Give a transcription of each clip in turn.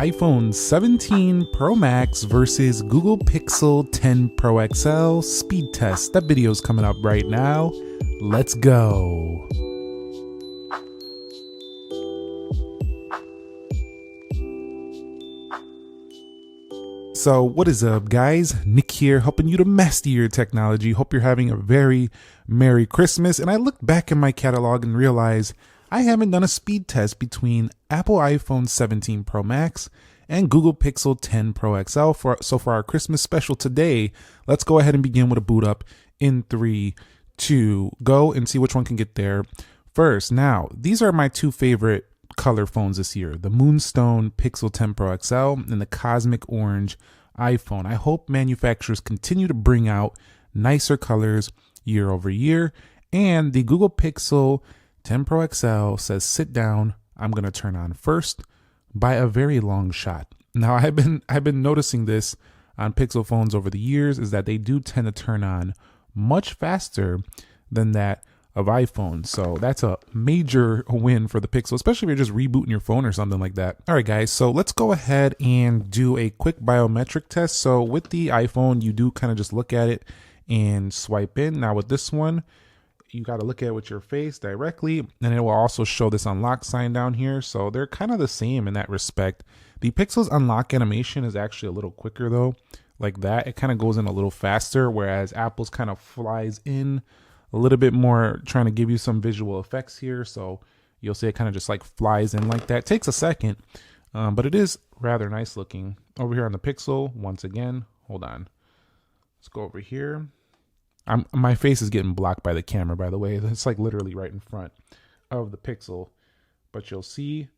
iPhone 17 Pro Max versus Google Pixel 10 Pro XL speed test. That video is coming up right now. Let's go. So what is up, guys? Nick here, helping you to master your technology. Hope you're having a very Merry Christmas. And I looked back in my catalog and realized I haven't done a speed test between Apple iPhone 17 Pro Max and Google Pixel 10 Pro XL. So for our Christmas special today, let's go ahead and begin with a boot up in 3, 2, go, and see which one can get there first. Now, these are my two favorite color phones this year, the Moonstone Pixel 10 Pro XL and the Cosmic Orange iPhone. I hope manufacturers continue to bring out nicer colors year over year. And the Google Pixel 10 Pro XL says, sit down, I'm going to turn on first by a very long shot. Now, I've been noticing this on Pixel phones over the years, is that they do tend to turn on much faster than that of iPhone. So that's a major win for the Pixel, especially if you're just rebooting your phone or something like that. All right, guys, so let's go ahead and do a quick biometric test. So with the iPhone, you do kind of just look at it and swipe in. Now with this one, you got to look at it with your face directly, and it will also show this unlock sign down here. So they're kind of the same in that respect. The Pixel's unlock animation is actually a little quicker though, like that. It kind of goes in a little faster, whereas Apple's kind of flies in a little bit more, trying to give you some visual effects here. So you'll see it kind of just like flies in like that. It takes a second, but it is rather nice looking. Over here on the Pixel, once again, hold on. Let's go over here. My face is getting blocked by the camera, by the way. It's like literally right in front of the Pixel. But you'll see,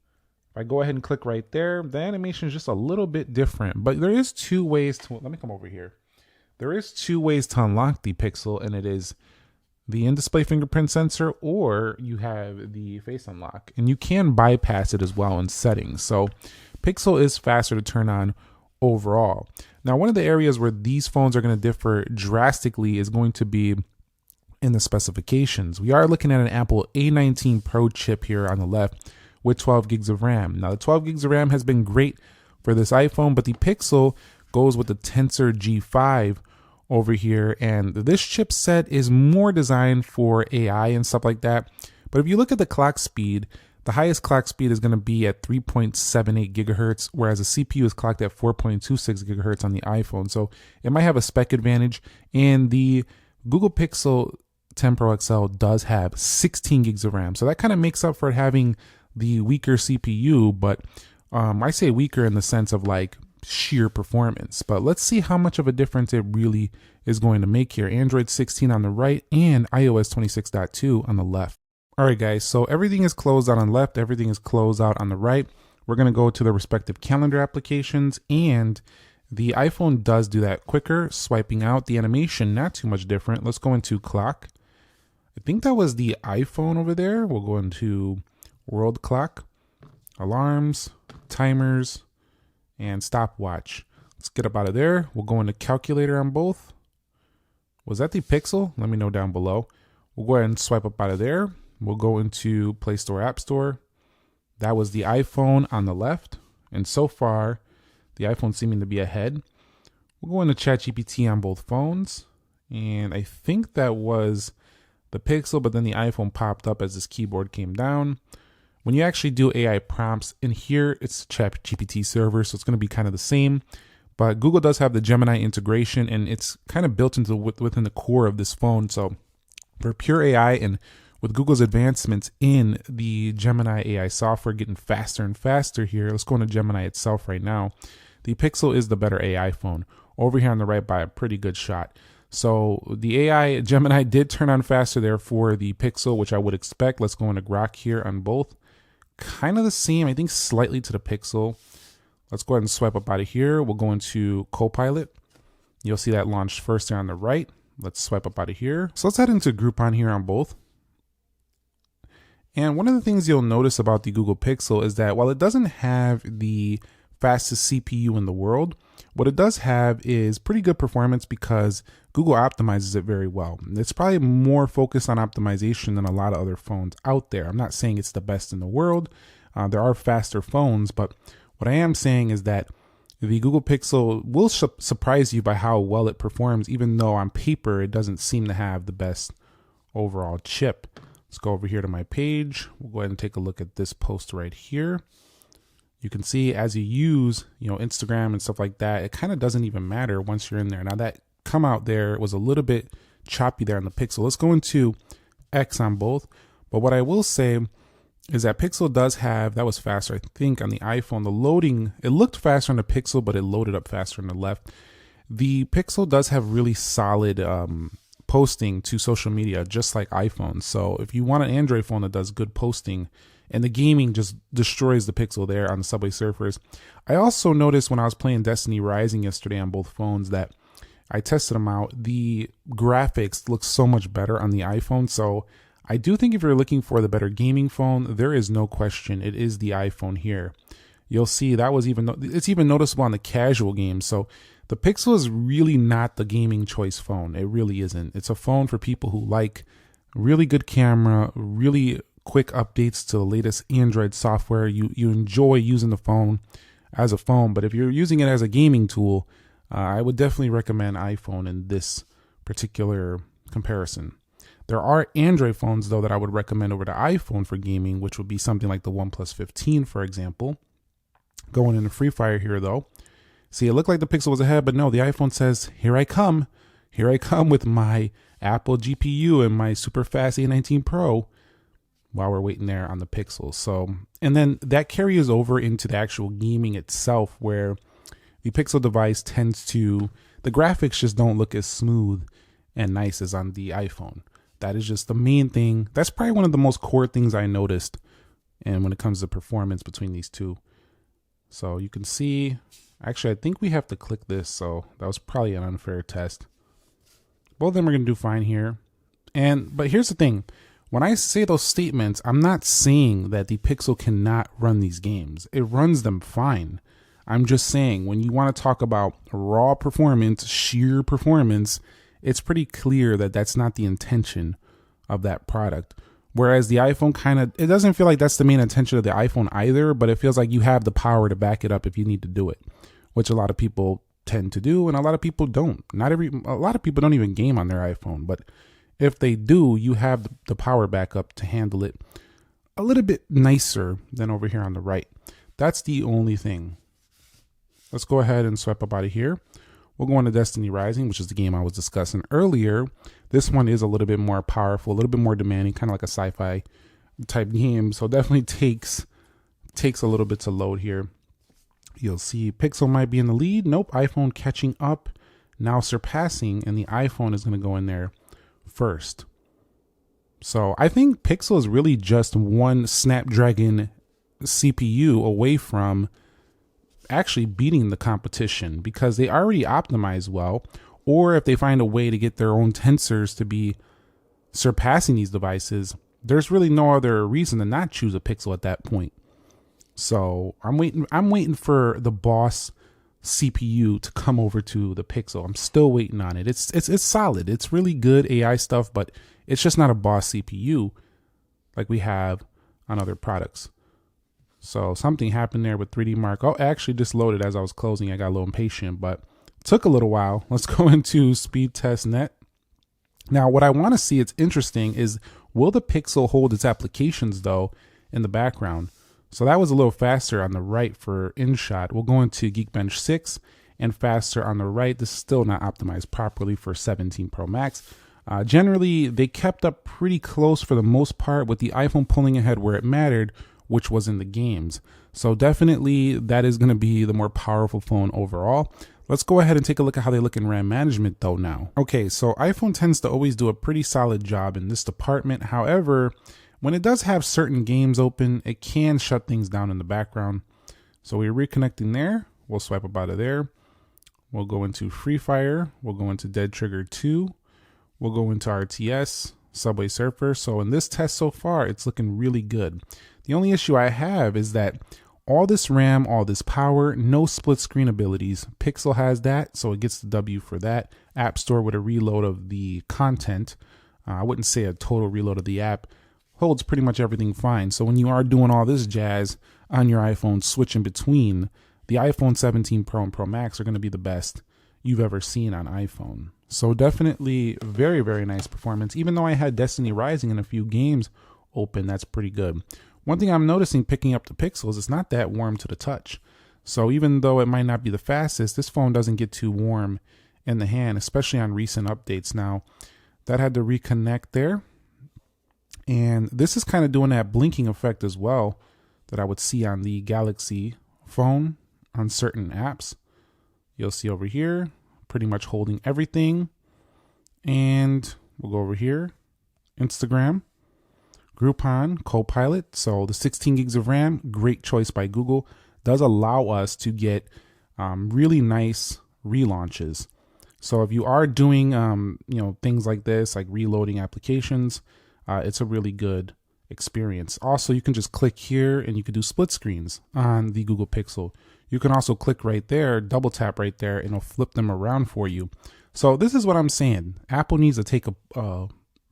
if I go ahead and click right there, the animation is just a little bit different. But there is two ways to, let me come over here. There is two ways to unlock the Pixel, and it is the in-display fingerprint sensor, or you have the face unlock. And you can bypass it as well in settings. So Pixel is faster to turn on overall. Now, one of the areas where these phones are going to differ drastically is going to be in the specifications. We are looking at an Apple A19 Pro chip here on the left with 12 gigs of RAM. Now, the 12 gigs of RAM has been great for this iPhone, but the Pixel goes with the Tensor G5 over here, and this chipset is more designed for AI and stuff like that. But if you look at the clock speed, the highest clock speed is going to be at 3.78 gigahertz, whereas the CPU is clocked at 4.26 gigahertz on the iPhone. So it might have a spec advantage. And the Google Pixel 10 Pro XL does have 16 gigs of RAM. So that kind of makes up for it having the weaker CPU, but I say weaker in the sense of like sheer performance. But let's see how much of a difference it really is going to make here. Android 16 on the right and iOS 26.2 on the left. All right, guys, so everything is closed out on the left, everything is closed out on the right. We're going to go to the respective calendar applications, and the iPhone does do that quicker, swiping out. The animation, not too much different. Let's go into clock. I think that was the iPhone over there. We'll go into world clock, alarms, timers, and stopwatch. Let's get up out of there. We'll go into calculator on both. Was that the Pixel? Let me know down below. We'll go ahead and swipe up out of there. We'll go into Play Store, App Store. That was the iPhone on the left. And so far, the iPhone seeming to be ahead. We'll go into ChatGPT on both phones. And I think that was the Pixel, but then the iPhone popped up as this keyboard came down. When you actually do AI prompts, in here, it's ChatGPT server, so it's going to be kind of the same. But Google does have the Gemini integration, and it's kind of built into within the core of this phone. So for pure AI, and with Google's advancements in the Gemini AI software getting faster and faster here, let's go into Gemini itself right now. The Pixel is the better AI phone over here on the right by a pretty good shot. So the AI Gemini did turn on faster there for the Pixel, which I would expect. Let's go into Grok here on both. Kind of the same, I think slightly to the Pixel. Let's go ahead and swipe up out of here. We'll go into Copilot. You'll see that launched first there on the right. Let's swipe up out of here. So let's head into Groupon here on both. And one of the things you'll notice about the Google Pixel is that while it doesn't have the fastest CPU in the world, what it does have is pretty good performance because Google optimizes it very well. It's probably more focused on optimization than a lot of other phones out there. I'm not saying it's the best in the world. There are faster phones, but What I am saying is that the Google Pixel will surprise you by how well it performs, even though on paper it doesn't seem to have the best overall chip. Let's go over here to my page. We'll go ahead and take a look at this post right here. You can see as you use, Instagram and stuff like that, it kind of doesn't even matter once you're in there. Now that come out there was a little bit choppy there on the Pixel. Let's go into X on both. But what I will say is that Pixel does have, that was faster, I think, on the iPhone. The loading, it looked faster on the Pixel, but it loaded up faster on the left. The Pixel does have really solid posting to social media, just like iPhone. So if you want an Android phone that does good posting, and the gaming just destroys the Pixel there on the Subway Surfers. I also noticed when I was playing Destiny Rising yesterday on both phones that I tested them out. The graphics look so much better on the iPhone. So I do think if you're looking for the better gaming phone, there is no question it is the iPhone here. You'll see that was it's even noticeable on the casual games. So the Pixel is really not the gaming choice phone. It really isn't. It's a phone for people who like really good camera, really quick updates to the latest Android software. You enjoy using the phone as a phone, but if you're using it as a gaming tool, I would definitely recommend iPhone in this particular comparison. There are Android phones, though, that I would recommend over to iPhone for gaming, which would be something like the OnePlus 15, for example. Going into Free Fire here, though. See, it looked like the Pixel was ahead, but no, the iPhone says, here I come. Here I come with my Apple GPU and my super fast A19 Pro while we're waiting there on the Pixel. So, and then that carries over into the actual gaming itself, where the Pixel device tends to, the graphics just don't look as smooth and nice as on the iPhone. That is just the main thing. That's probably one of the most core things I noticed. And when it comes to performance between these two. So you can see, actually, I think we have to click this. So that was probably an unfair test. Both of them are going to do fine here. But here's the thing. When I say those statements, I'm not saying that the Pixel cannot run these games. It runs them fine. I'm just saying when you want to talk about raw performance, sheer performance, it's pretty clear that that's not the intention of that product. Whereas the iPhone it doesn't feel like that's the main intention of the iPhone either, but it feels like you have the power to back it up if you need to do it, which a lot of people tend to do and a lot of people don't. A lot of people don't even game on their iPhone, but if they do, you have the power backup to handle it a little bit nicer than over here on the right. That's the only thing. Let's go ahead and swipe up out of here. We'll go on to Destiny Rising, which is the game I was discussing earlier. This one is a little bit more powerful, a little bit more demanding, kind of like a sci-fi type game. So definitely takes a little bit to load here. You'll see Pixel might be in the lead. Nope, iPhone catching up, now surpassing, and the iPhone is going to go in there first. So I think Pixel is really just one Snapdragon CPU away from actually beating the competition, because they already optimize well, or if they find a way to get their own tensors to be surpassing these devices, there's really no other reason to not choose a Pixel at that point. So I'm waiting for the boss CPU to come over to the Pixel. I'm still waiting on it. It's solid. It's really good AI stuff, but it's just not a boss CPU like we have on other products. So something happened there with 3D Mark. Oh, actually just loaded as I was closing. I got a little impatient, but it took a little while. Let's go into Speed Test Net. Now, what I want to see, it's interesting, is will the Pixel hold its applications, though, in the background? So that was a little faster on the right for InShot. We'll go into Geekbench 6 and faster on the right. This is still not optimized properly for 17 Pro Max. Generally, they kept up pretty close for the most part, with the iPhone pulling ahead where it mattered, which was in the games. So definitely that is going to be the more powerful phone overall. Let's go ahead and take a look at how they look in RAM management though now. Okay, so iPhone tends to always do a pretty solid job in this department. However, when it does have certain games open, it can shut things down in the background. So we're reconnecting there. We'll swipe up out of there. We'll go into Free Fire. We'll go into Dead Trigger 2. We'll go into RTS, Subway Surfer. So in this test so far, it's looking really good. The only issue I have is that all this RAM, all this power, no split screen abilities. Pixel has that, so it gets the W for that. App Store with a reload of the content. I wouldn't say a total reload of the app, holds pretty much everything fine. So when you are doing all this jazz on your iPhone, switching between, the iPhone 17 Pro and Pro Max are going to be the best you've ever seen on iPhone. So definitely very, very nice performance. Even though I had Destiny Rising in a few games open, that's pretty good. One thing I'm noticing picking up the Pixels, it's not that warm to the touch. So even though it might not be the fastest, this phone doesn't get too warm in the hand, especially on recent updates. Now, that had to reconnect there. And this is kind of doing that blinking effect as well that I would see on the Galaxy phone on certain apps. You'll see over here, pretty much holding everything. And we'll go over here, Instagram, Groupon, Copilot. So the 16 gigs of RAM, great choice by Google, does allow us to get really nice relaunches. So if you are doing, things like this, like reloading applications, it's a really good experience. Also, you can just click here and you can do split screens on the Google Pixel. You can also click right there, double tap right there, and it'll flip them around for you. So this is what I'm saying. Apple needs to take a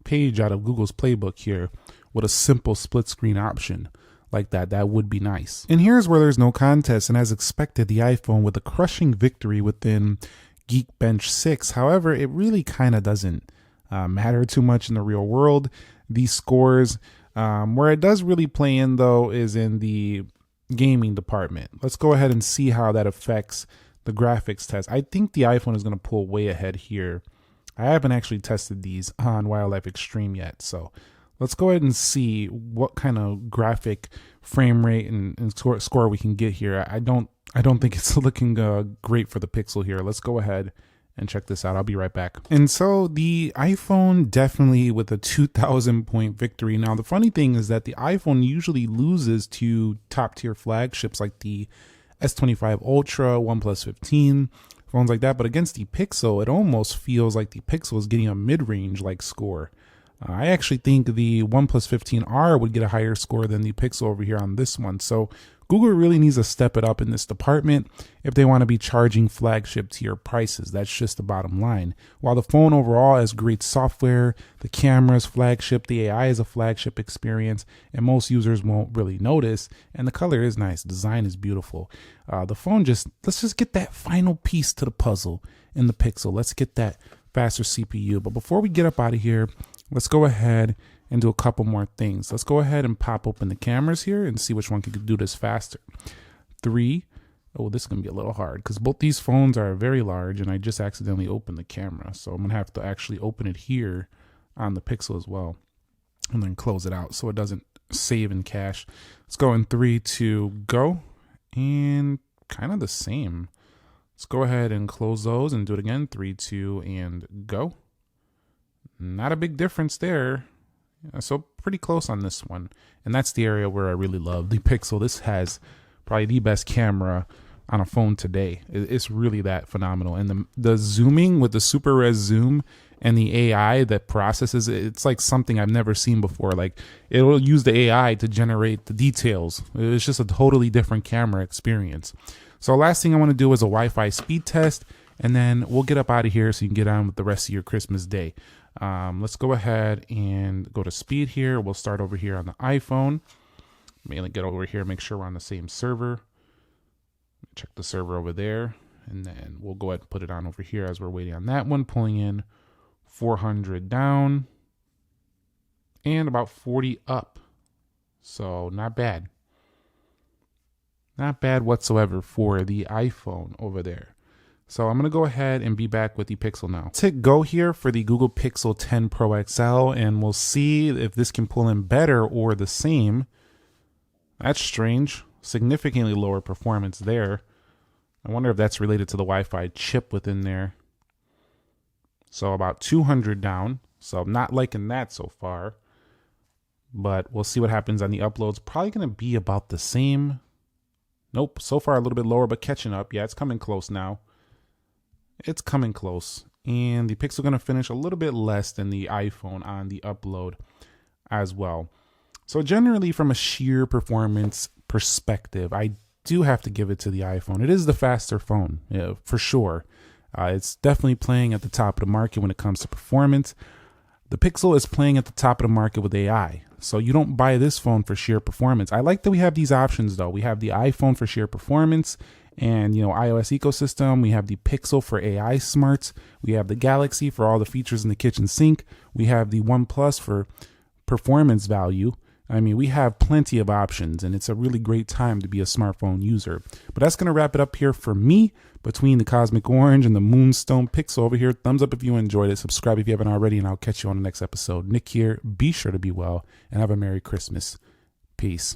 page out of Google's playbook here with a simple split screen option like that. That would be nice. And here's where there's no contest. And as expected, the iPhone with a crushing victory within Geekbench 6. However, it really kind of doesn't matter too much in the real world. These scores, where it does really play in though is in the gaming department. Let's go ahead and see how that affects the graphics test. I think the iPhone is going to pull way ahead here. I haven't actually tested these on Wildlife Extreme yet, so let's go ahead and see what kind of graphic frame rate and score we can get here. I don't think it's looking great for the Pixel here. Let's go ahead and check this out. I'll be right back. And so the iPhone definitely with a 2,000 point victory. Now, the funny thing is that the iPhone usually loses to top tier flagships like the S25 Ultra, OnePlus 15, phones like that. But against the Pixel, it almost feels like the Pixel is getting a mid-range like score. I actually think the OnePlus 15R would get a higher score than the Pixel over here on this one. So Google really needs to step it up in this department if they want to be charging flagship tier prices. That's just the bottom line. While the phone overall has great software, the camera's flagship, the AI is a flagship experience, and most users won't really notice. And the color is nice. The design is beautiful. The phone let's just get that final piece to the puzzle in the Pixel. Let's get that faster CPU. But before we get up out of here, let's go ahead and do a couple more things. Let's go ahead and pop open the cameras here and see which one can do this faster. 3. Oh, this is going to be a little hard because both these phones are very large and I just accidentally opened the camera. So I'm going to have to actually open it here on the Pixel as well and then close it out so it doesn't save in cache. Let's go in 3, 2, go. And kind of the same. Let's go ahead and close those and do it again. 3, 2, and go. Not a big difference there. So pretty close on this one. And that's the area where I really love the Pixel. This has probably the best camera on a phone today. It's really that phenomenal. And the zooming with the super res zoom and the AI that processes it, it's like something I've never seen before. Like it'll use the AI to generate the details. It's just a totally different camera experience. So last thing I want to do is a Wi-Fi speed test, and then we'll get up out of here so you can get on with the rest of your Christmas day. Let's go ahead and go to speed here. We'll start over here on the iPhone. Mainly get over here, make sure we're on the same server. Check the server over there, and then we'll go ahead and put it on over here as we're waiting on that one, pulling in 400 down and about 40 up. So not bad. Not bad whatsoever for the iPhone over there. So I'm going to go ahead and be back with the Pixel now. Let's hit go here for the Google Pixel 10 Pro XL, and we'll see if this can pull in better or the same. That's strange. Significantly lower performance there. I wonder if that's related to the Wi-Fi chip within there. So about 200 down. So I'm not liking that so far. But we'll see what happens on the uploads. Probably going to be about the same. Nope, so far a little bit lower, but catching up. Yeah, it's coming close now. It's coming close. And the Pixel going to finish a little bit less than the iPhone on the upload as well. So generally from a sheer performance perspective, I do have to give it to the iPhone. It is the faster phone, for sure. It's definitely playing at the top of the market when it comes to performance. The Pixel is playing at the top of the market with AI. So you don't buy this phone for sheer performance. I like that we have these options though. We have the iPhone for sheer performance and iOS ecosystem. We have the Pixel for AI smarts. We have the Galaxy for all the features in the kitchen sink. We have the OnePlus for performance value. I mean, we have plenty of options, and it's a really great time to be a smartphone user. But that's going to wrap it up here for me between the Cosmic Orange and the Moonstone Pixel over here. Thumbs up if you enjoyed it. Subscribe if you haven't already, and I'll catch you on the next episode. Nick here. Be sure to be well, and have a Merry Christmas. Peace.